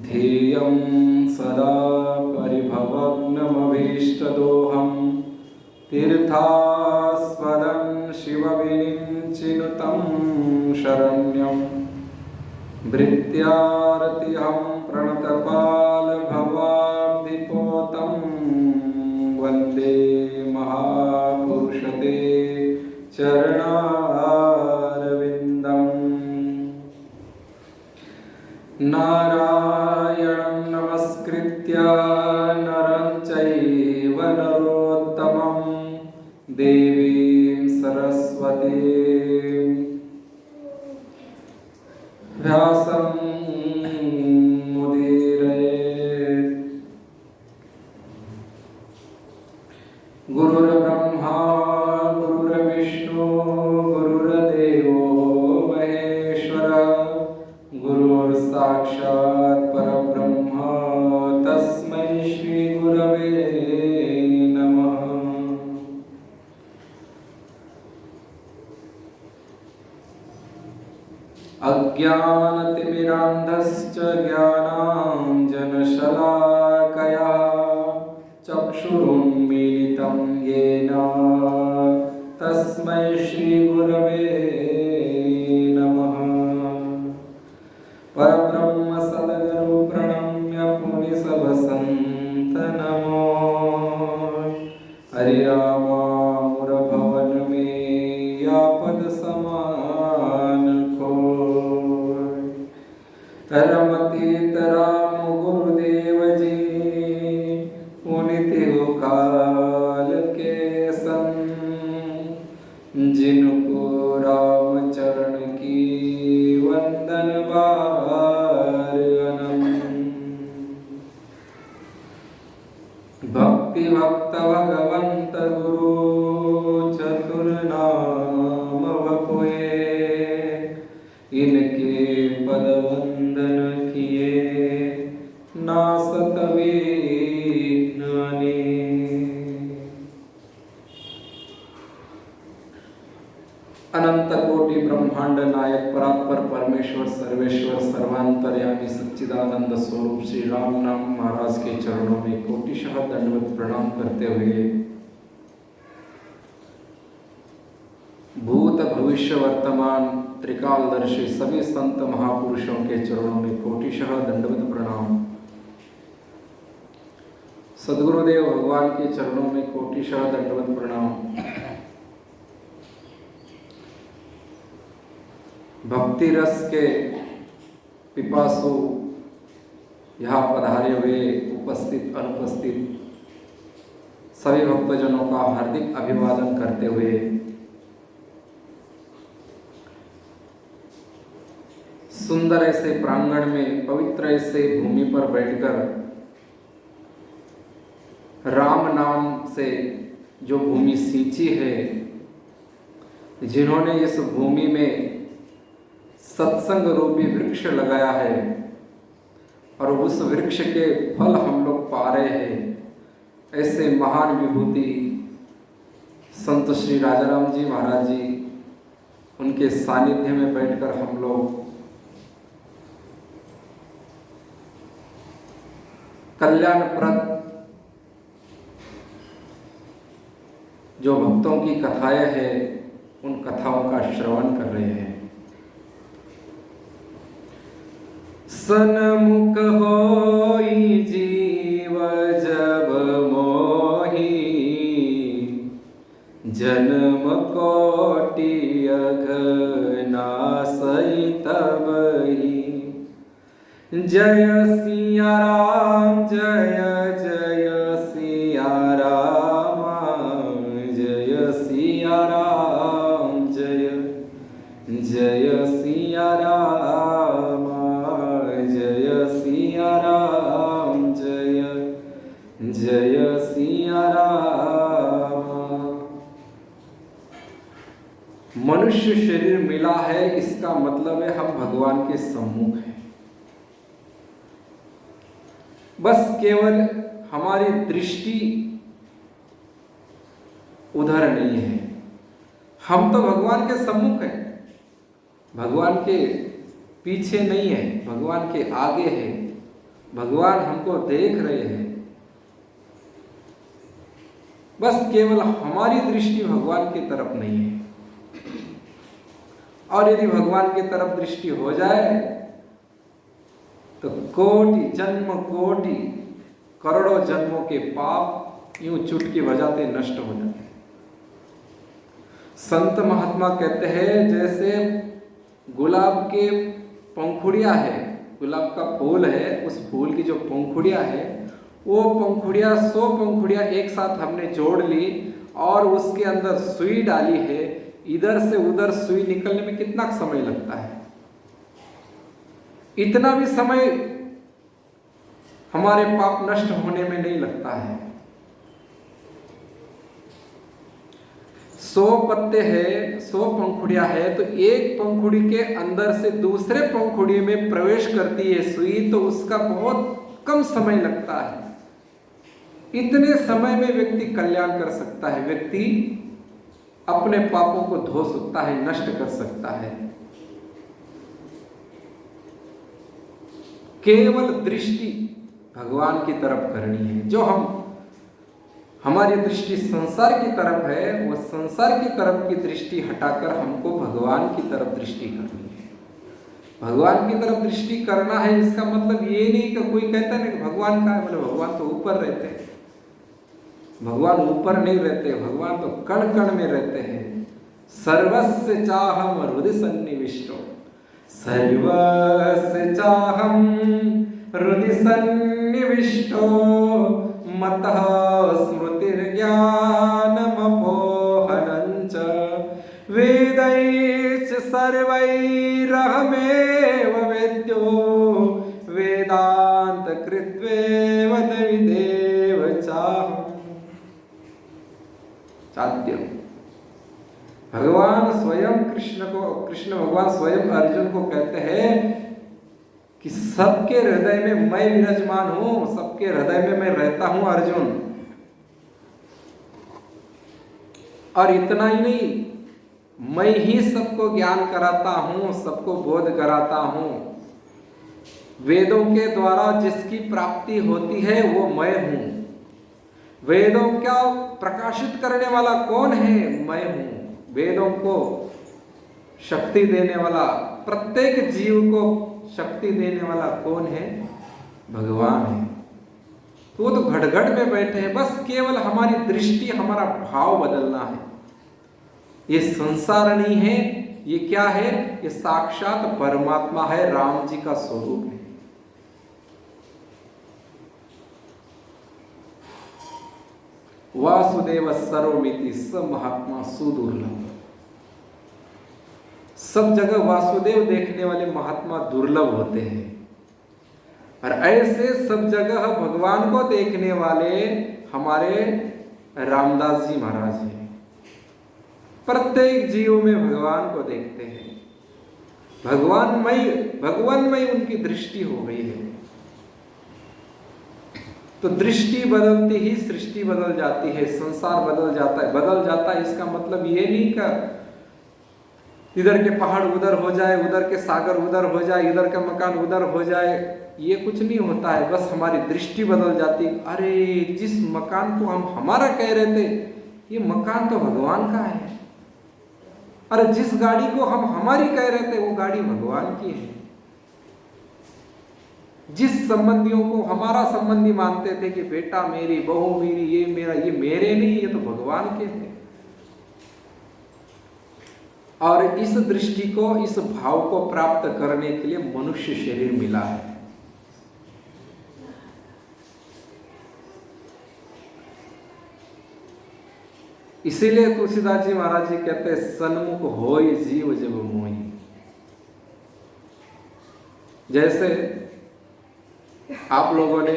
ध्येयं सदा परिभवग्नमभीष्टदोहं तीर्थास्पदं शिवविनिञ्चिनुतं शरण्यं भृत्यार्तिहं प्रणतपालभवाब्धिपोतं वन्दे महापुरुषते चरणारविन्दम्। नारायणं नमस्कृत्य नरं चैव नरोत्तमं देवीं सरस्वतीं व्यासं मुदीरयेत्। गुरुर्ब्रह्मा गुरुर्विष्णु गुरुर्देवो महेश्वरः गुरुर्साक्षात् परब्रह्म तस्मै श्री गुरवे नमः। अज्ञानतिमिरान्धश्च ज्ञानाञ्जनशलाकया चक्षुरुन्मीलितं येन तस्मै श्री गुरवे नमः। परब्रह्म सद्गुरु प्रणम्य मुनिसभसन्त नमो हरिरामामुरभवन में यापद समान को रमतीत राम गुरुदेव जी पुनित हो काल के संग जिनको राम चरण की वंदन बार भक्ति भक्त भगवंत गुरु चतुर नाम वपुए इनके पद वंदन किए नासत विघ्नानि। अनंत कोटि ब्रह्मांड नायक परात्पर परमेश्वर सर्वेश्वर सर्वांतर्यामी सच्चिदानंद स्वरूप श्री राम नाम महाराज के चरणों में कोटिशः दंडवत प्रणाम करते हुए भूत भविष्य वर्तमान त्रिकालदर्शी सभी संत महापुरुषों के चरणों में कोटिशः दंडवत प्रणाम। सद्गुरुदेव भगवान के चरणों में कोटिशः दंडवत प्रणाम। भक्ति रस के पिपासु यहाँ पधारे हुए उपस्थित अनुपस्थित सभी भक्तजनों का हार्दिक अभिवादन करते हुए सुंदर ऐसे प्रांगण में पवित्र ऐसे भूमि पर बैठकर राम नाम से जो भूमि सींची है, जिन्होंने इस भूमि में सत्संग रूपी वृक्ष लगाया है और उस वृक्ष के फल हम लोग पा रहे हैं, ऐसे महान विभूति संत श्री राजाराम जी महाराज जी, उनके सानिध्य में बैठकर हम लोग कल्याणप्रद जो भक्तों की कथाएं हैं, उन कथाओं का श्रवण कर रहे हैं। सन्मुख होई जीव जब मोही जन्म कोटि अघनासई तबहि जय सिया राम जय जय सिया राम जय सिया राम जय जय सिया राम जय सिया राम जय जय सिया राम। मनुष्य शरीर मिला है, इसका मतलब है हम भगवान के सम्मुख हैं। बस केवल हमारी दृष्टि उधर नहीं है, हम तो भगवान के सम्मुख हैं, भगवान के पीछे नहीं है, भगवान के आगे है। भगवान हमको देख रहे हैं, बस केवल हमारी दृष्टि भगवान की तरफ नहीं है। और यदि भगवान की तरफ दृष्टि हो जाए तो कोटि जन्म कोटि करोड़ों जन्मों के पाप यूं चुटकी बजाते नष्ट हो जाते हैं। संत महात्मा कहते हैं जैसे गुलाब के पंखुड़ियां है, गुलाब का फूल है, उस फूल की जो पंखुड़ियां है, वो पंखुड़ियां 100 पंखुड़ियां एक साथ हमने जोड़ ली और उसके अंदर सुई डाली है, इधर से उधर सुई निकलने में कितना समय लगता है? इतना भी समय हमारे पाप नष्ट होने में नहीं लगता है। 100 पत्ते हैं, 100 पंखुड़ियां है, तो एक पंखुड़ी के अंदर से दूसरे पंखुड़ी में प्रवेश करती है सुई, तो उसका बहुत कम समय लगता है। इतने समय में व्यक्ति कल्याण कर सकता है, व्यक्ति अपने पापों को धो सकता है, नष्ट कर सकता है। केवल दृष्टि भगवान की तरफ करनी है। जो हमारी दृष्टि संसार की तरफ है, वो संसार की तरफ की दृष्टि हटाकर हमको भगवान की तरफ दृष्टि करनी है। भगवान की तरफ दृष्टि करना है, इसका मतलब ये नहीं कि कोई कहता है कि भगवान कहाँ है, मतलब भगवान तो ऊपर रहते हैं। भगवान ऊपर नहीं रहते, भगवान तो कण कण में रहते हैं। सर्वस्य चाहम हृदय सन्निविष्टो, सर्वस्य चाहम हृदय सन्निविष्टो, मतः स्मृतिर्ज्ञानमपोहनं च, वेदैश्च सर्वैरहमेव वेद्यो, वेदांत कृत्वेव विदेव चाहम्। भगवान स्वयं कृष्ण भगवान स्वयं अर्जुन को कहते हैं कि सबके हृदय में मैं विराजमान हूं, सबके हृदय में मैं रहता हूं अर्जुन। और इतना ही नहीं, मैं ही सबको ज्ञान कराता हूं, सबको बोध कराता हूं। वेदों के द्वारा जिसकी प्राप्ति होती है वो मैं हूं। वेदों का प्रकाशित करने वाला कौन है? मैं हूं। वेदों को शक्ति देने वाला, प्रत्येक जीव को शक्ति देने वाला कौन है? भगवान है। तो वो तो घट घट में बैठे हैं, बस केवल हमारी दृष्टि, हमारा भाव बदलना है। ये संसार नहीं है, ये क्या है? ये साक्षात परमात्मा है, राम जी का स्वरूप है। वासुदेव सर्वमिति स महात्मा सुदुर्लभ। सब जगह वासुदेव देखने वाले महात्मा दुर्लभ होते हैं, और ऐसे सब जगह भगवान को देखने वाले हमारे रामदास जी महाराज हैं। प्रत्येक जीव में भगवान को देखते हैं, भगवानमय उनकी दृष्टि हो गई है। तो दृष्टि बदलती ही सृष्टि बदल जाती है, संसार बदल जाता है। इसका मतलब ये नहीं कि इधर के पहाड़ उधर हो जाए, उधर के सागर उधर हो जाए, इधर का मकान उधर हो जाए, ये कुछ नहीं होता है। बस हमारी दृष्टि बदल जाती है। अरे जिस मकान को हम हमारा कह रहे थे, ये मकान तो भगवान का है। अरे जिस गाड़ी को हम हमारी कह रहे थे, वो गाड़ी भगवान की है। जिस संबंधियों को हमारा संबंधी मानते थे कि बेटा मेरी, बहू मेरी, ये मेरा, ये मेरे नहीं, ये तो भगवान के थे। और इस दृष्टि को, इस भाव को प्राप्त करने के लिए मनुष्य शरीर मिला है। इसीलिए तुलसीदास जी महाराज जी कहते हैं, सन्मुख होय जीव जब मोहि। जैसे आप लोगों ने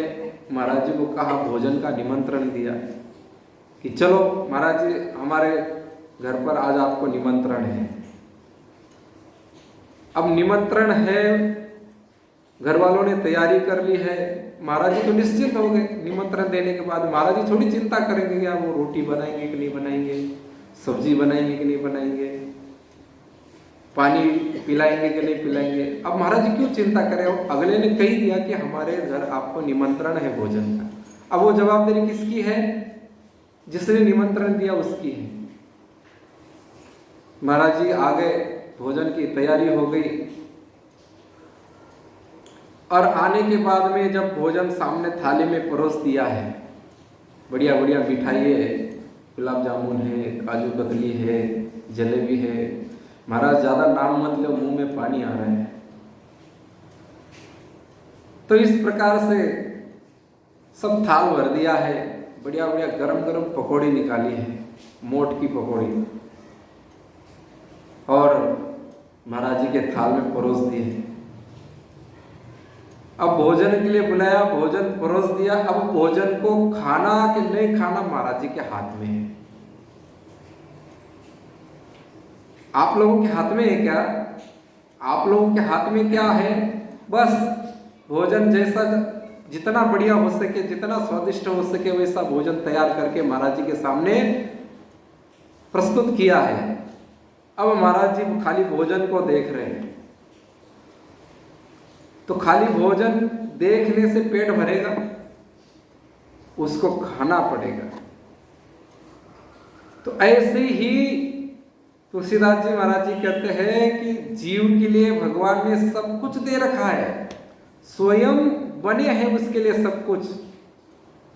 महाराज जी को कहा, भोजन का निमंत्रण दिया कि चलो महाराज जी हमारे घर पर आज आपको निमंत्रण है। अब निमंत्रण है, घर वालों ने तैयारी कर ली है, महाराज जी तो निश्चिंत हो गए। निमंत्रण देने के बाद महाराज जी थोड़ी चिंता करेंगे कि वो रोटी बनाएंगे कि नहीं बनाएंगे, सब्जी बनाएंगे कि नहीं बनाएंगे। पानी पिलाएंगे कि नहीं पिलाएंगे। अब महाराज जी क्यों चिंता करें, अगले ने कही दिया कि हमारे घर आपको निमंत्रण है भोजन का। अब वो जवाबदारी किसकी है? जिसने निमंत्रण दिया उसकी है। महाराज जी आ गए, भोजन की तैयारी हो गई, और आने के बाद में जब भोजन सामने थाली में परोस दिया है, बढ़िया बढ़िया मिठाई है, गुलाब जामुन है, काजू कतली है, जलेबी है। महाराज ज़्यादा नाम मत लो, मुंह में पानी आ रहा है। तो इस प्रकार से सब थाल भर दिया है, बढ़िया बढ़िया गरम गरम पकौड़ी निकाली है, मोट की पकौड़ी, और महाराज जी के थाल में परोस दिए है। अब भोजन के लिए बुलाया, भोजन परोस दिया। अब भोजन को खाना कि नहीं खाना महाराज जी के हाथ में है। आप लोगों के हाथ में है क्या? आप लोगों के हाथ में क्या है? बस भोजन जैसा, जितना बढ़िया हो सके, जितना स्वादिष्ट हो सके, वैसा भोजन तैयार करके महाराज जी के सामने प्रस्तुत किया है। अब महाराज जी खाली भोजन को देख रहे हैं। तो खाली भोजन देखने से पेट भरेगा? उसको खाना पड़ेगा। तो ऐसे ही तुलसीदास जी महाराज जी कहते हैं कि जीव के लिए भगवान ने सब कुछ दे रखा है, स्वयं बने हैं उसके लिए सब कुछ,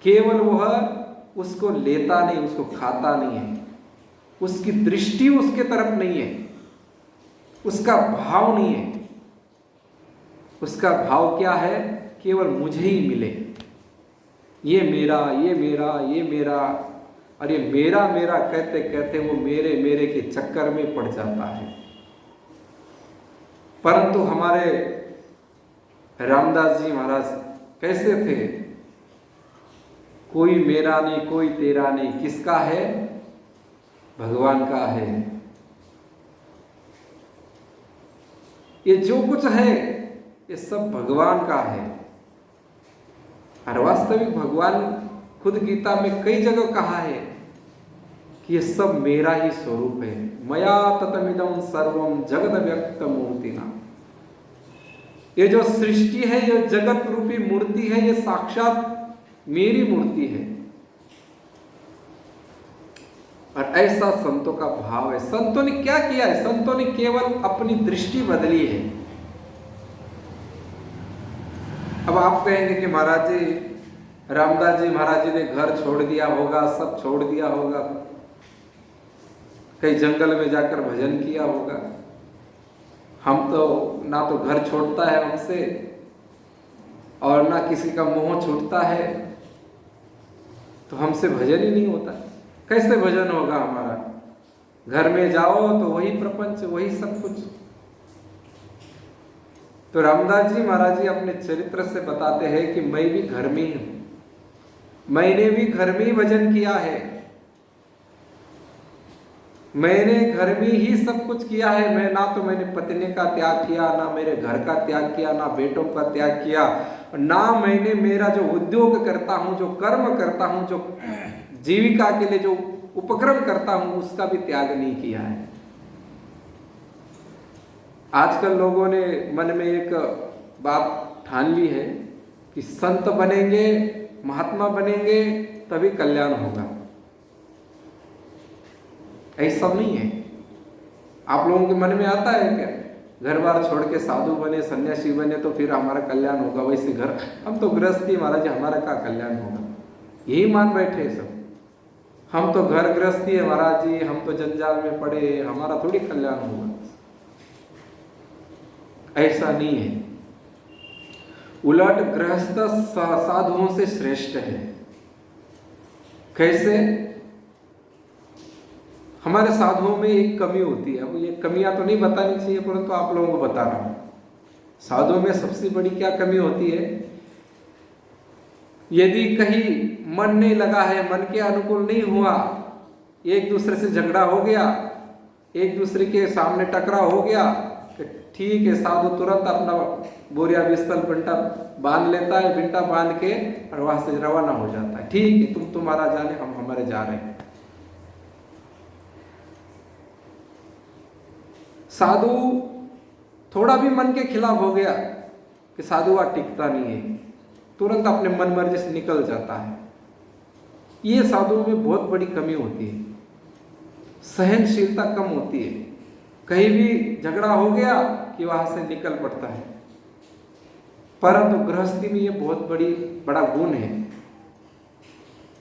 केवल वह उसको लेता नहीं, उसको खाता नहीं है, उसकी दृष्टि उसके तरफ नहीं है, उसका भाव नहीं है। उसका भाव क्या है? केवल मुझे ही मिले, ये मेरा, ये मेरा, ये मेरा। और ये मेरा मेरा कहते कहते वो मेरे मेरे के चक्कर में पड़ जाता है। परंतु हमारे रामदास जी महाराज कैसे थे? कोई मेरा नहीं, कोई तेरा नहीं, किसका है? भगवान का है। ये जो कुछ है ये सब भगवान का है। और वास्तविक भगवान खुद गीता में कई जगह कहा है कि ये सब मेरा ही स्वरूप है। मया ततमिदं सर्वम जगत व्यक्त मूर्तिना। ये जो सृष्टि है, ये जगत रूपी मूर्ति है, ये साक्षात मेरी मूर्ति है। और ऐसा संतों का भाव है। संतों ने क्या किया है? संतों ने केवल अपनी दृष्टि बदली है। अब आप कहेंगे कि महाराज जी, रामदास जी महाराज जी ने घर छोड़ दिया होगा, सब छोड़ दिया होगा, कहीं जंगल में जाकर भजन किया होगा। हम तो ना तो घर छोड़ता है हमसे और ना किसी का मोह छूटता है, तो हमसे भजन ही नहीं होता। कैसे भजन होगा हमारा? घर में जाओ तो वही प्रपंच, वही सब कुछ। तो रामदास जी महाराज जी अपने चरित्र से बताते हैं कि मैं भी घर में ही हूं, मैंने भी घर में ही भजन किया है, मैंने घर में ही सब कुछ किया है। मैं ना तो मैंने पत्नी का त्याग किया, ना मेरे घर का त्याग किया, ना बेटों का त्याग किया, ना मैंने मेरा जो उद्योग करता हूं, जो कर्म करता हूं, जो जीविका के लिए जो उपक्रम करता हूं, उसका भी त्याग नहीं किया है। आजकल लोगों ने मन में एक बात ठान ली है कि संत बनेंगे, महात्मा बनेंगे तभी कल्याण होगा। ऐसा नहीं है। आप लोगों के मन में आता है क्या? घर बार छोड़ के साधु बने, सन्यासी बने तो फिर हमारा कल्याण होगा। वैसे घर, हम तो गृहस्थी महाराज, हमारा क्या कल्याण होगा? यही मान बैठे सब, हम तो घर गृहस्थी है महाराज जी, हम तो जंजाल में पड़े, हमारा थोड़ी कल्याण होगा। ऐसा नहीं है। उलट गृहस्थ साधुओं से श्रेष्ठ है। कैसे? हमारे साधुओं में एक कमी होती है। अब ये कमियां तो नहीं बतानी चाहिए, परंतु आप लोगों को बता रहा हूं। साधुओं में सबसे बड़ी क्या कमी होती है? यदि कहीं मन नहीं लगा है, मन के अनुकूल नहीं हुआ, एक दूसरे से झगड़ा हो गया, एक दूसरे के सामने टकराव हो गया, तो ठीक है, साधु तुरंत अपना बोरिया बिस्तर बिंटा बांध लेता है, बिंटा बांध के और वहां से रवाना हो जाता है। ठीक है, तुम तुम्हारा जाने, हम हमारे जा रहे हैं। साधु थोड़ा भी मन के खिलाफ हो गया कि साधुआ टिकता नहीं है, तुरंत अपने मन मर्जी से निकल जाता है। ये साधुओं में बहुत बड़ी कमी होती है, सहनशीलता कम होती है। कहीं भी झगड़ा हो गया कि वहां से निकल पड़ता है। परंतु गृहस्थी में ये बहुत बड़ा गुण है।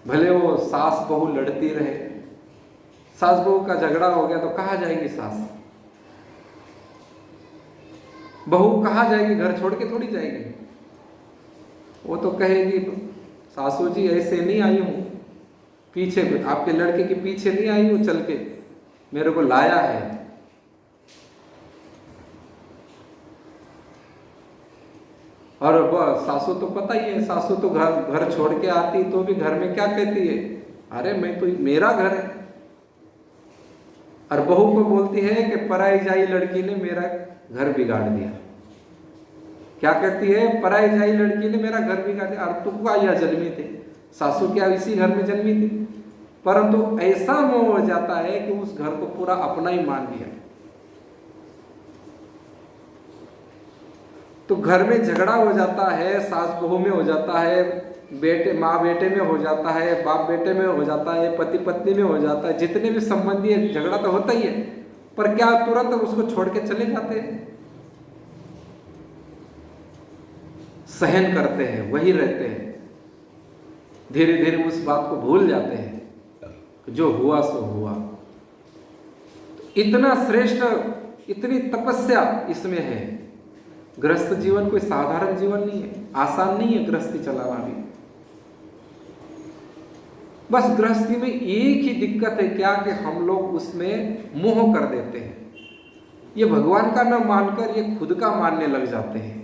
भले वो सास बहू लड़ती रहे, सास बहू का झगड़ा हो गया तो कहाँ जाएगी सास, बहू कहाँ जाएगी, घर छोड़ के थोड़ी जाएगी। वो तो कहेगी सासू जी ऐसे नहीं आई हूँ, पीछे आपके लड़के के पीछे नहीं आई हूँ, चल के मेरे को लाया है। और सासू तो पता ही है, सासू तो घर छोड़ के आती तो भी घर में क्या कहती है, अरे मैं तो मेरा घर है। और बहू को बोलती है कि पराई जाई लड़की ने मेरा घर बिगाड़ दिया। क्या कहती है, पराई जाई लड़की ने मेरा घर बिगाड़ दिया। और तुम क्या यहाँ जन्मी थे, सासू क्या इसी घर में जन्मी थी। परंतु ऐसा मोह हो जाता है कि उस घर को पूरा अपना ही मान लिया। तो घर में झगड़ा हो जाता है, सास बहू में हो जाता है, बेटे माँ बेटे में हो जाता है, बाप बेटे में हो जाता है, पति पत्नी में हो जाता है। जितने भी संबंधी है झगड़ा तो होता ही है, पर क्या तुरंत उसको छोड़ के चले जाते हैं, सहन करते हैं, वही रहते हैं। धीरे धीरे उस बात को भूल जाते हैं, जो हुआ सो हुआ। इतना श्रेष्ठ, इतनी तपस्या इसमें है। गृहस्थ जीवन कोई साधारण जीवन नहीं है, आसान नहीं है गृहस्थी चलाना भी। बस गृहस्थी में एक ही दिक्कत है क्या, कि हम लोग उसमें मोह कर देते हैं। ये भगवान का न मानकर ये खुद का मानने लग जाते हैं।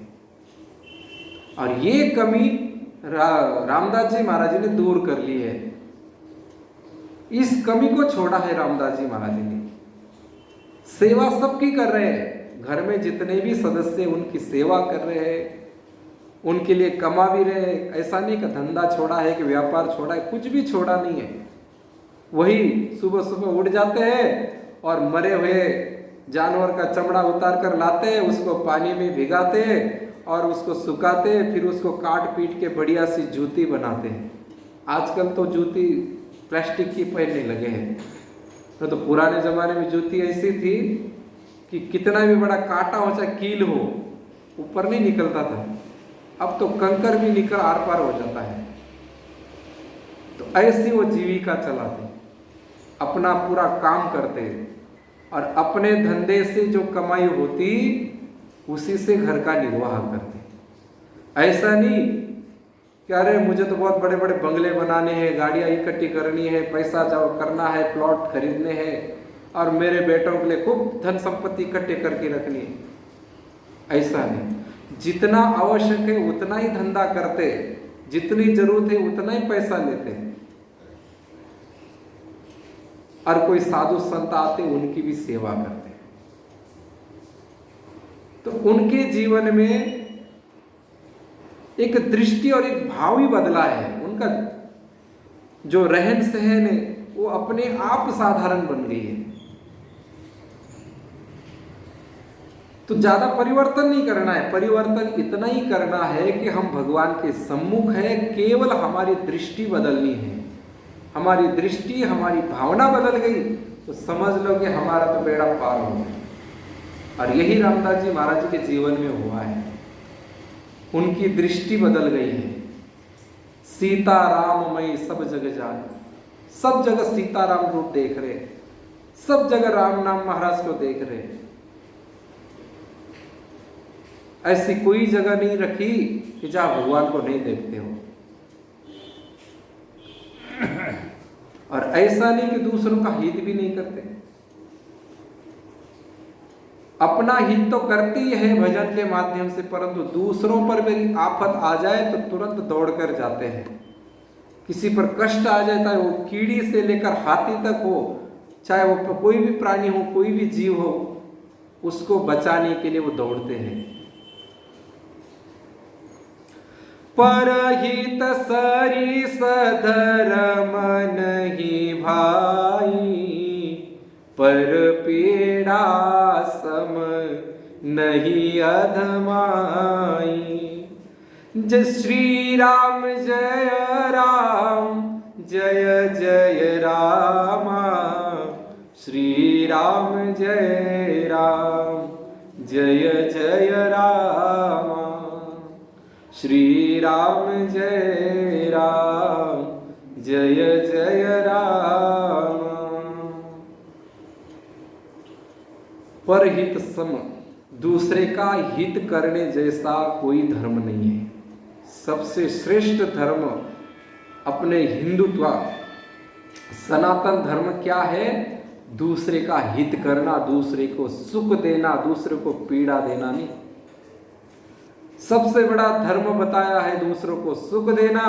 और ये कमी रामदास जी महाराज जी ने दूर कर ली है। इस कमी को छोड़ा है रामदास जी महाराज जी ने। सेवा सबकी कर रहे हैं, घर में जितने भी सदस्य उनकी सेवा कर रहे हैं, उनके लिए कमा भी रहे हैं। ऐसा नहीं कि धंधा छोड़ा है, कि व्यापार छोड़ा है, कुछ भी छोड़ा नहीं है। वही सुबह सुबह उठ जाते हैं और मरे हुए जानवर का चमड़ा उतार कर लाते हैं, उसको पानी में भिगाते हैं और उसको सुखाते हैं, फिर उसको काट पीट के बढ़िया सी जूती बनाते हैं। आजकल तो जूती प्लास्टिक की पहनने लगे हैं, तो पुराने जमाने में जूती ऐसी थी कि कितना भी बड़ा कांटा हो चाहे कील हो, ऊपर नहीं निकलता था। अब तो कंकर भी निकल आर पार हो जाता है। तो ऐसी वो जीविका चलाते, अपना पूरा काम करते और अपने धंधे से जो कमाई होती उसी से घर का निर्वाह करते। ऐसा नहीं कि अरे मुझे तो बहुत बड़े बड़े बंगले बनाने हैं, गाड़ियां इकट्ठी करनी है, पैसा जाओ करना है, प्लॉट खरीदने हैं और मेरे बेटों के लिए खूब धन संपत्ति इकट्ठे करके रखनी है। ऐसा नहीं, जितना आवश्यक है उतना ही धंधा करते, जितनी जरूरत है उतना ही पैसा लेते। और कोई साधु संत आते उनकी भी सेवा करते। तो उनके जीवन में एक दृष्टि और एक भाव ही बदला है। उनका जो रहन सहन है वो अपने आप साधारण बन गई है। तो ज्यादा परिवर्तन नहीं करना है, परिवर्तन इतना ही करना है कि हम भगवान के सम्मुख है, केवल हमारी दृष्टि बदलनी है। हमारी दृष्टि, हमारी भावना बदल गई तो समझ लो कि हमारा तो बेड़ा पार हो गया। और यही रामदास जी महाराज जी के जीवन में हुआ है। उनकी दृष्टि बदल गई है। सीता राममयी सब जग जान, सब जगह सीताराम रूप देख रहे, सब जगह राम नाम महाराज को देख रहे। ऐसी कोई जगह नहीं रखी कि जहां भगवान को नहीं देखते हो। और ऐसा नहीं कि दूसरों का हित भी नहीं करते, अपना हित तो करती है भजन के माध्यम से, परंतु दूसरों पर मेरी आफत आ जाए तो तुरंत दौड़ कर जाते हैं। किसी पर कष्ट आ जाता है, वो कीड़ी से लेकर हाथी तक हो, चाहे वो कोई भी प्राणी हो, कोई भी जीव हो, उसको बचाने के लिए वो दौड़ते हैं। परहित सरिस धर्म नहीं भाई, पर पीड़ा सम नहीं अधमाई। जय श्री राम जय राम जय जय रामा, श्री राम जय राम जय जय रामा, श्री राम जय राम जय जय राम। परहित सम, दूसरे का हित करने जैसा कोई धर्म नहीं है। सबसे श्रेष्ठ धर्म अपने हिंदुत्व सनातन धर्म क्या है? दूसरे का हित करना, दूसरे को सुख देना, दूसरे को पीड़ा देना नहीं। सबसे बड़ा धर्म बताया है दूसरों को सुख देना,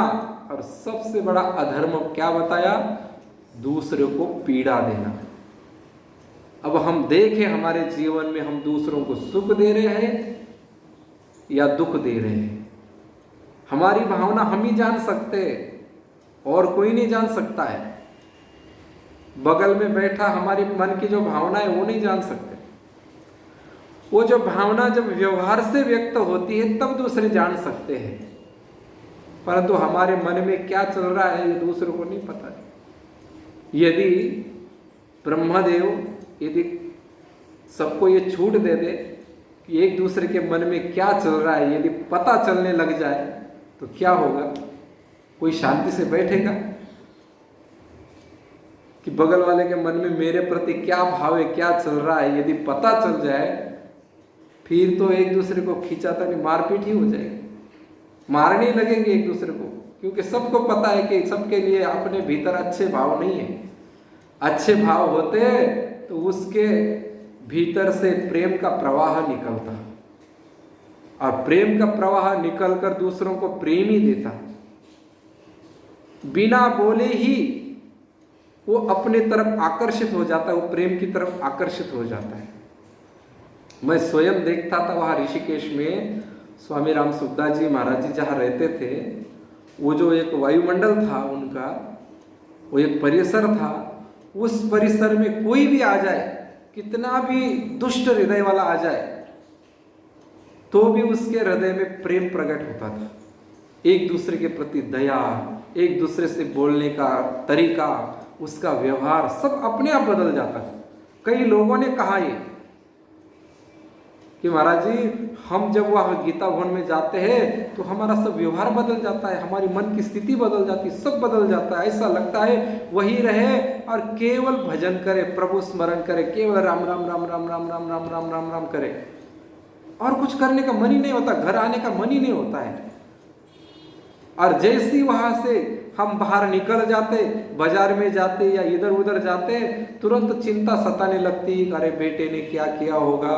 और सबसे बड़ा अधर्म क्या बताया? दूसरों को पीड़ा देना। अब हम देखें हमारे जीवन में हम दूसरों को सुख दे रहे हैं या दुख दे रहे हैं। हमारी भावना हम ही जान सकते हैं, और कोई नहीं जान सकता है। बगल में बैठा हमारी मन की जो भावना है वो नहीं जान सकते। वो जो भावना जब व्यवहार से व्यक्त होती है तब दूसरे जान सकते हैं, परंतु हमारे मन में क्या चल रहा है ये दूसरों को नहीं पता है। यदि ब्रह्मदेव यदि सबको ये छूट दे दे कि एक दूसरे के मन में क्या चल रहा है, यदि पता चलने लग जाए तो क्या होगा? कोई शांति से बैठेगा कि बगल वाले के मन में मेरे प्रति क्या भाव है, क्या चल रहा है? यदि पता चल जाए फिर तो एक दूसरे को खींचाता नहीं, मारपीट ही हो जाएगी, मारने लगेंगे एक दूसरे को, क्योंकि सबको पता है कि सबके लिए अपने भीतर अच्छे भाव नहीं है। अच्छे भाव होते तो उसके भीतर से प्रेम का प्रवाह निकलता, और प्रेम का प्रवाह निकलकर दूसरों को प्रेम ही देता। बिना बोले ही वो अपने तरफ आकर्षित हो जाता है, वो प्रेम की तरफ आकर्षित हो जाता है। मैं स्वयं देखता था वहाँ ऋषिकेश में स्वामी राम सुखदास जी महाराज जी जहाँ रहते थे, वो जो एक वायुमंडल था उनका, वो एक परिसर था। उस परिसर में कोई भी आ जाए, कितना भी दुष्ट हृदय वाला आ जाए, तो भी उसके हृदय में प्रेम प्रकट होता था। एक दूसरे के प्रति दया, एक दूसरे से बोलने का तरीका, उसका व्यवहार सब अपने आप बदल जाता था। कई लोगों ने कहा ये कि महाराज जी हम जब वह गीता भवन में जाते हैं तो हमारा सब व्यवहार बदल जाता है, हमारी मन की स्थिति बदल जाती है, सब बदल जाता है। ऐसा लगता है वही रहे और केवल भजन करे, प्रभु स्मरण करे, केवल राम राम राम राम राम राम राम राम राम राम करे, और कुछ करने का मन ही नहीं होता, घर आने का मन ही नहीं होता है। और जैसी वहां से हम बाहर निकल जाते, बाजार में जाते या इधर उधर जाते, तुरंत चिंता सताने लगती, अरे बेटे ने क्या किया होगा,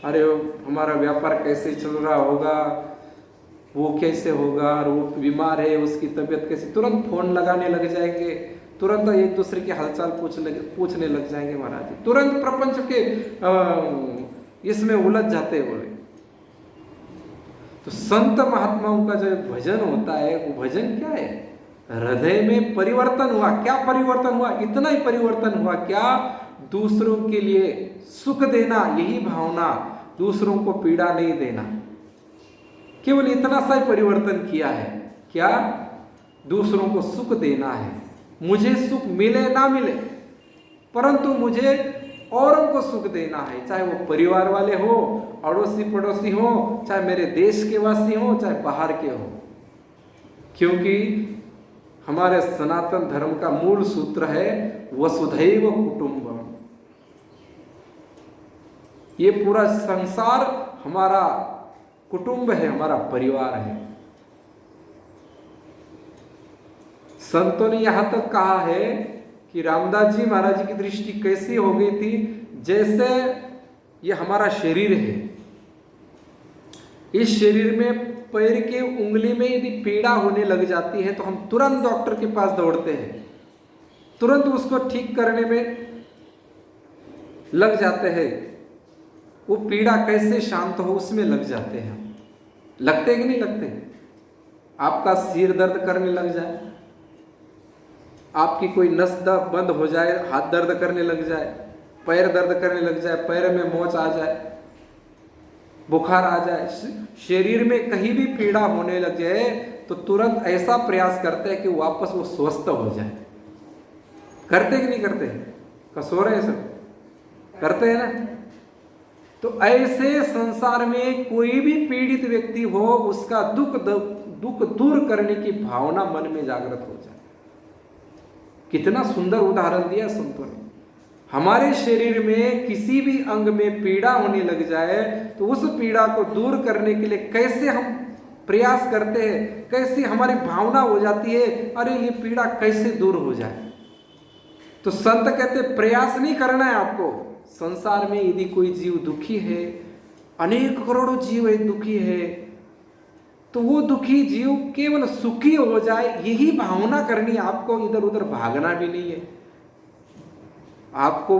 अरे हमारा व्यापार कैसे चल रहा होगा, वो कैसे होगा, और वो बीमार है उसकी तबीयत कैसी, तुरंत फोन लगाने लग जाएंगे, तुरंत एक दूसरे के हालचाल पूछने लग जाएंगे महाराज जी, तुरंत प्रपंच के इसमें उलझ जाते बोले। तो संत महात्माओं का जो भजन होता है वो भजन क्या है? हृदय में परिवर्तन हुआ। क्या परिवर्तन हुआ? इतना ही परिवर्तन हुआ क्या? दूसरों के लिए सुख देना, यही भावना, दूसरों को पीड़ा नहीं देना, केवल इतना सा ही परिवर्तन किया है। क्या? दूसरों को सुख देना है। मुझे सुख मिले ना मिले, परंतु मुझे औरों को सुख देना है, चाहे वो परिवार वाले हो, अड़ोसी पड़ोसी हो, चाहे मेरे देश के वासी हो, चाहे बाहर के हो। क्योंकि हमारे सनातन धर्म का मूल सूत्र है वसुधैव कुटुंबम। ये पूरा संसार हमारा कुटुंब है, हमारा परिवार है। संतों ने यहां तक कहा है कि रामदास जी महाराज जी की दृष्टि कैसी हो गई थी, जैसे ये हमारा शरीर है, इस शरीर में पैर के उंगली में यदि पीड़ा होने लग जाती है तो हम तुरंत डॉक्टर के पास दौड़ते हैं, तुरंत उसको ठीक करने में लग जाते हैं। वो पीड़ा कैसे शांत हो उसमें लग जाते हैं। लगते कि नहीं लगते? आपका सिर दर्द करने लग जाए, आपकी कोई नस बंद हो जाए, हाथ दर्द करने लग जाए, पैर दर्द करने लग जाए, पैर में मोच आ जाए, बुखार आ जाए, शरीर में कहीं भी पीड़ा होने लग जाए तो तुरंत ऐसा प्रयास करते हैं कि वापस वो स्वस्थ हो जाए। करते कि नहीं करते? कसोर है सब करते हैं ना। तो ऐसे संसार में कोई भी पीड़ित व्यक्ति हो, उसका दुख दूर करने की भावना मन में जागृत हो जाए। कितना सुंदर उदाहरण दिया संतों ने। हमारे शरीर में किसी भी अंग में पीड़ा होने लग जाए तो उस पीड़ा को दूर करने के लिए कैसे हम प्रयास करते हैं, कैसी हमारी भावना हो जाती है, अरे ये पीड़ा कैसे दूर हो जाए। तो संत कहते प्रयास नहीं करना है आपको। संसार में यदि कोई जीव दुखी है, अनेक करोड़ों जीव दुखी है, तो वो दुखी जीव केवल सुखी हो जाए, यही भावना करनी। आपको इधर उधर भागना भी नहीं है। आपको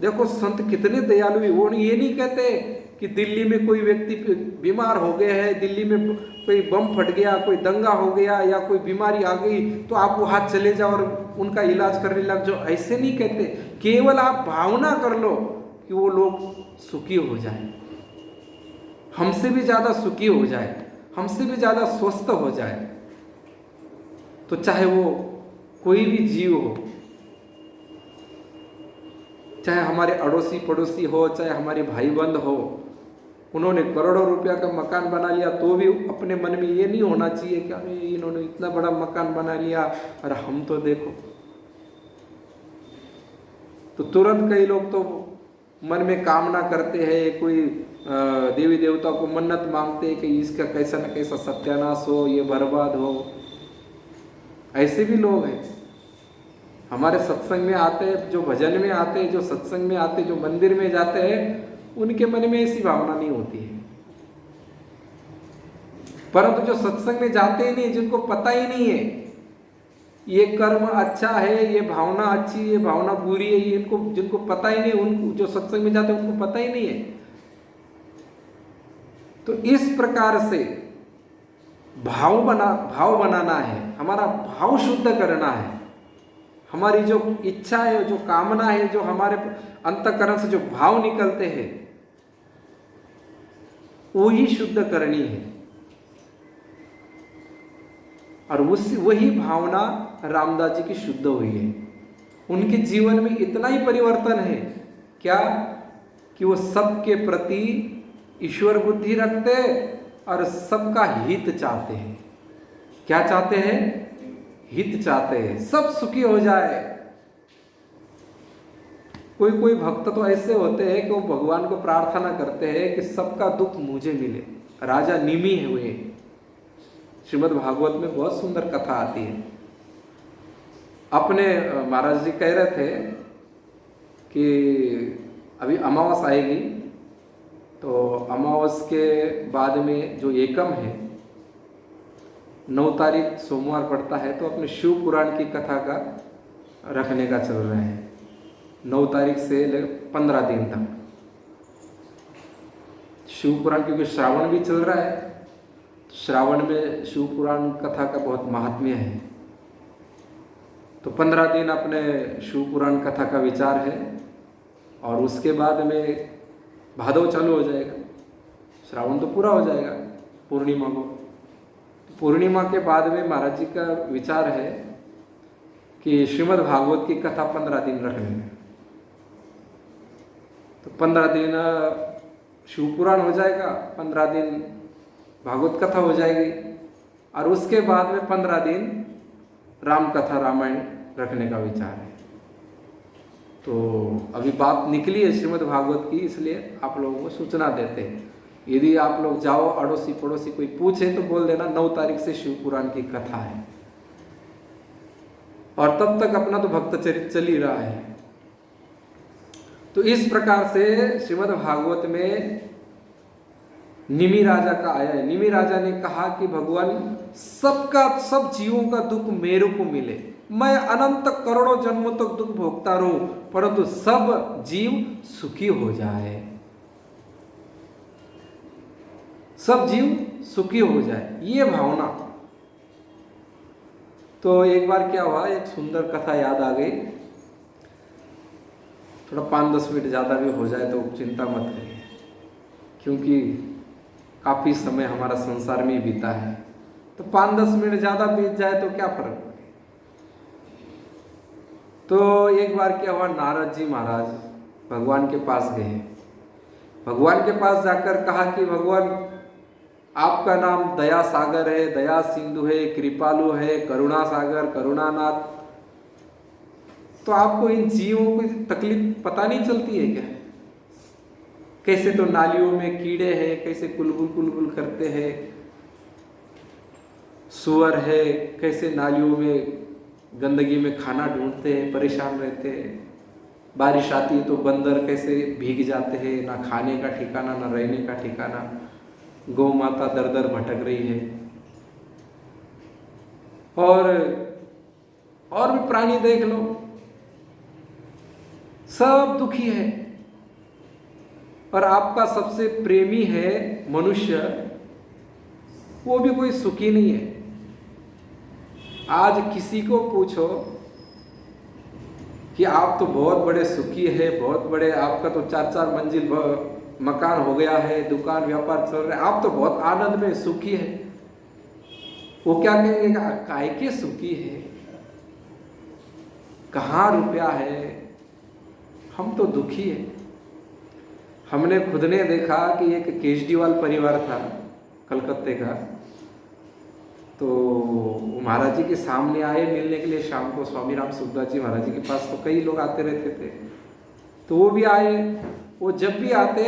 देखो संत कितने दयालु है। वो ये नहीं कहते कि दिल्ली में कोई व्यक्ति बीमार हो गए हैं, दिल्ली में कोई बम फट गया, कोई दंगा हो गया या कोई बीमारी आ गई तो आप वहां चले जाओ और उनका इलाज करने लग जाओ, ऐसे नहीं कहते। केवल आप भावना कर लो कि वो लोग सुखी हो जाए, हमसे भी ज्यादा सुखी हो जाए, हमसे भी ज्यादा स्वस्थ हो जाए। तो चाहे वो कोई भी जीव हो, चाहे हमारे अड़ोसी पड़ोसी हो, चाहे हमारे भाई बंद हो, उन्होंने करोड़ों रुपया का मकान बना लिया तो भी अपने मन में ये नहीं होना चाहिए कि अरे इन्होंने इतना बड़ा मकान बना लिया और हम तो देखो। तो तुरंत कई लोग तो मन में कामना करते हैं, कोई देवी देवता को मन्नत मांगते हैं कि इसका कैसा न कैसा सत्यानाश हो, ये बर्बाद हो। ऐसे भी लोग हैं हमारे सत्संग में आते हैं, जो भजन में आते हैं, जो सत्संग में आते हैं, जो मंदिर में जाते हैं, उनके मन में ऐसी भावना नहीं होती है। परंतु जो सत्संग में जाते ही नहीं, जिनको पता ही नहीं है ये कर्म अच्छा है, ये भावना अच्छी, ये भावना बुरी है, ये इनको जिनको पता ही नहीं, उनको जो सत्संग में जाते हैं उनको पता ही नहीं है। तो इस प्रकार से भाव बनाना है, हमारा भाव शुद्ध करना है। हमारी जो इच्छा है, जो कामना है, जो हमारे अंतःकरण से जो भाव निकलते हैं वो ही शुद्ध करनी है। और वही भावना रामदास जी की शुद्ध हुई है। उनके जीवन में इतना ही परिवर्तन है क्या कि वो सबके प्रति ईश्वर बुद्धि रखते और सबका हित चाहते हैं। क्या चाहते हैं? हित चाहते हैं, सब सुखी हो जाए। कोई भक्त तो ऐसे होते हैं कि वो भगवान को प्रार्थना करते हैं कि सबका दुख मुझे मिले। राजा निमि हुए, श्रीमद् भागवत में बहुत सुंदर कथा आती है। अपने महाराज जी कह रहे थे कि अभी अमावस आएगी, तो अमावस के बाद में जो एकम है, 9 तारीख सोमवार पड़ता है, तो अपने शिव पुराण की कथा का रखने का चल रहे हैं। 9 तारीख से 15 दिन तक शिव पुराण, क्योंकि श्रावण भी चल रहा है। श्रावण में शिव पुराण कथा का बहुत महात्म्य है। तो 15 दिन अपने शिव पुराण कथा का विचार है और उसके बाद में भादव चालू हो जाएगा। श्रावण तो पूरा हो जाएगा पूर्णिमा को। पूर्णिमा के बाद में महाराज जी का विचार है कि श्रीमद् भागवत की कथा 15 दिन रखने में। तो 15 दिन शिव पुराण हो जाएगा, 15 दिन भागवत कथा हो जाएगी और उसके बाद में 15 दिन राम कथा रामायण रखने का विचार है। तो अभी बात निकली है श्रीमद् भागवत की, इसलिए आप लोगों को सूचना देते हैं। यदि आप लोग जाओ, अड़ोसी पड़ोसी कोई पूछे तो बोल देना 9 तारीख से शिव पुराण की कथा है। और तब तक अपना तो भक्त चरित चल ही रहा है। तो इस प्रकार से श्रीमद् भागवत में निमि राजा का आया है। निमि राजा ने कहा कि भगवान सब जीवों का दुख मेरे को मिले, मैं अनंत करोड़ों जन्मों तक दुख भोगता रहूं, परंतु सब जीव सुखी हो जाए, सब जीव सुखी हो जाए, ये भावना। तो एक बार क्या हुआ, एक सुंदर कथा याद आ गई। थोड़ा 5-10 मिनट ज़्यादा भी हो जाए तो चिंता मत करिए, क्योंकि काफ़ी समय हमारा संसार में ही बीता है। तो 5-10 मिनट ज़्यादा बीत जाए तो क्या फर्क पड़े। तो एक बार क्या हुआ, नारद जी महाराज भगवान के पास गए। भगवान के पास जाकर कहा कि भगवान, आपका नाम दया सागर है, दया सिंधु है, कृपालु है, करुणा सागर, करुणानाथ, तो आपको इन जीवों की तकलीफ पता नहीं चलती है क्या? कैसे तो नालियों में कीड़े हैं, कैसे कुलबुल कुलबुल करते हैं, सुअर है कैसे नालियों में गंदगी में खाना ढूंढते हैं, परेशान रहते हैं, बारिश आती है तो बंदर कैसे भीग जाते हैं, ना खाने का ठिकाना ना रहने का ठिकाना, गौ माता दर दर भटक रही है, और भी प्राणी देख लो, सब दुखी है। और आपका सबसे प्रेमी है मनुष्य, वो भी कोई सुखी नहीं है। आज किसी को पूछो कि आप तो बहुत बड़े सुखी है, बहुत बड़े, आपका तो 4-4 मंजिल मकान हो गया है, दुकान व्यापार चल रहा है, आप तो बहुत आनंद में सुखी है, वो क्या कहेंगे, काहे के सुखी है, कहाँ रुपया है, हम तो दुखी है। हमने खुद ने देखा कि एक केजरीवाल परिवार था कलकत्ते का, तो महाराज जी के सामने आए मिलने के लिए शाम को, स्वामी राम सुखदास जी महाराज जी के पास तो कई लोग आते रहते थे, तो वो भी आए। वो जब भी आते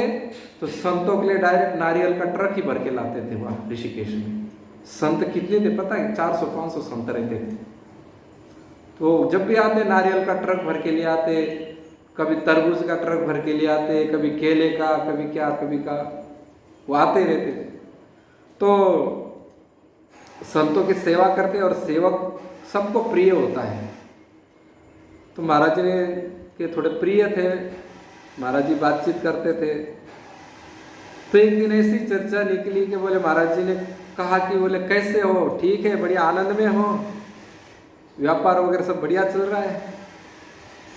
तो संतों के लिए डायरेक्ट नारियल का ट्रक ही भर के लाते थे वहाँ ऋषिकेश में। संत कितने थे पता है, 400-500 संत रहते थे। तो जब भी आते नारियल का ट्रक भर के ले आते, कभी तरबूज का ट्रक भर के ले आते, कभी केले का, कभी क्या, कभी का, वो आते रहते थे। तो संतों की सेवा करते और सेवक सबको प्रिय होता है। तो महाराज जी ने के थोड़े प्रिय थे, महाराज जी बातचीत करते थे। तो एक दिन ऐसी चर्चा निकली कि बोले, महाराज जी ने कहा कि बोले कैसे हो, ठीक है, बढ़िया आनंद में हो, व्यापार वगैरह सब बढ़िया चल रहा है।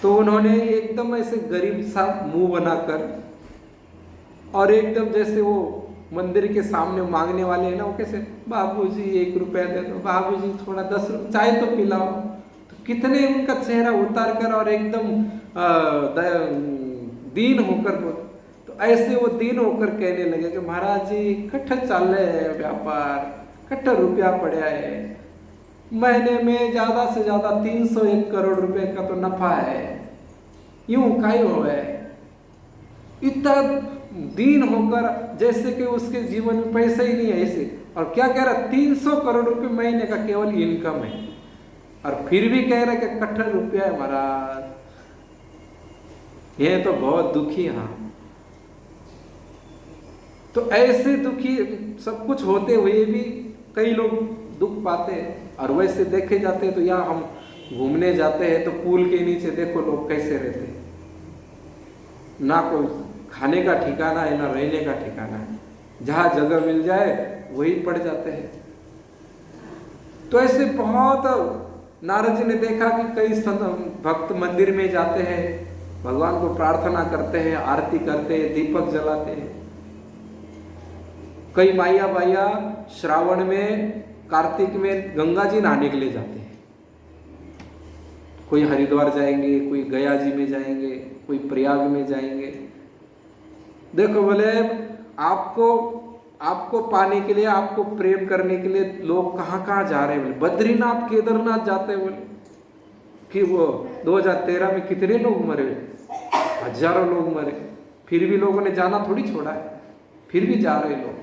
तो उन्होंने एकदम ऐसे गरीब सा मुंह बनाकर और एकदम जैसे वो मंदिर के सामने मांगने वाले हैं ना, वो कैसे, बाबूजी 1 रुपया दे दो, बाबूजी थोड़ा 10 रुपये चाय तो पिलाओ। तो कितने उनका चेहरा उतार कर और एकदम दीन होकर बोल, तो ऐसे वो दीन होकर कहने लगे कि महाराज जी कट्ठा चल रहे है व्यापार, कट्ठा रुपया पड़ा है, महीने में ज़्यादा से ज़्यादा 301 करोड़ रुपए का तो नफा है, यूं काई हो है। इतना दीन होकर जैसे कि उसके जीवन में पैसा ही नहीं है ऐसे, और क्या कह रहा, 300 करोड़ रुपए महीने का केवल इनकम है, और फिर भी कह रहा कि कट्ठा रुपया है महाराज। ये तो बहुत दुखी। हाँ, तो ऐसे दुखी सब कुछ होते हुए भी कई लोग दुख पाते हैं। और वैसे देखे जाते हैं तो यहाँ हम घूमने जाते हैं तो पुल के नीचे देखो लोग कैसे रहते हैं, ना कोई खाने का ठिकाना है ना रहने का ठिकाना है, जहाँ जगह मिल जाए वही पड़ जाते हैं। तो ऐसे बहुत नारद जी ने देखा कि कई भक्त मंदिर में जाते हैं, भगवान को प्रार्थना करते हैं, आरती करते हैं, दीपक जलाते हैं। कई माइया बाइया श्रावण में, कार्तिक में गंगा जी नहाने के लिए जाते हैं। कोई हरिद्वार जाएंगे, कोई गया जी में जाएंगे, कोई प्रयाग में जाएंगे। देखो बोले आपको पाने के लिए, आपको प्रेम करने के लिए लोग कहाँ कहाँ जा रहे हैं। बोले बद्रीनाथ केदारनाथ जाते हैं। बोले कि वो 2013 में कितने लोग मरे, हजारों लोग मरे, फिर भी लोगों ने जाना थोड़ी छोड़ा है, फिर भी जा रहे लोग।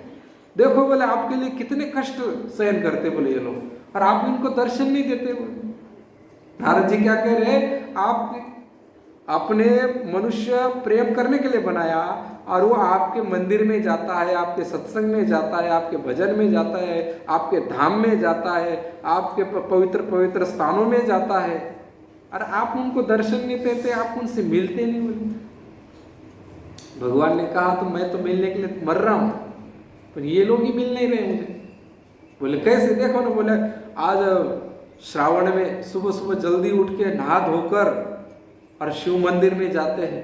देखो बोले आपके लिए कितने कष्ट सहन करते बोले ये लोग, और आप इनको दर्शन नहीं देते। बोले नारद जी क्या कह रहे, आप अपने मनुष्य प्रेम करने के लिए बनाया, और वो आपके मंदिर में जाता है, आपके सत्संग में जाता है, आपके भजन में जाता है, आपके धाम में जाता है, आपके पवित्र पवित्र स्थानों में जाता है, और आप उनको दर्शन नहीं देते, आप उनसे मिलते नहीं। बोले भगवान ने कहा तो मैं तो मिलने के लिए मर रहा हूँ, पर ये लोग ही मिल नहीं रहे मुझे। बोले कैसे, देखो ना, बोले आज श्रावण में सुबह सुबह जल्दी उठ के नहा धोकर और शिव मंदिर में जाते हैं,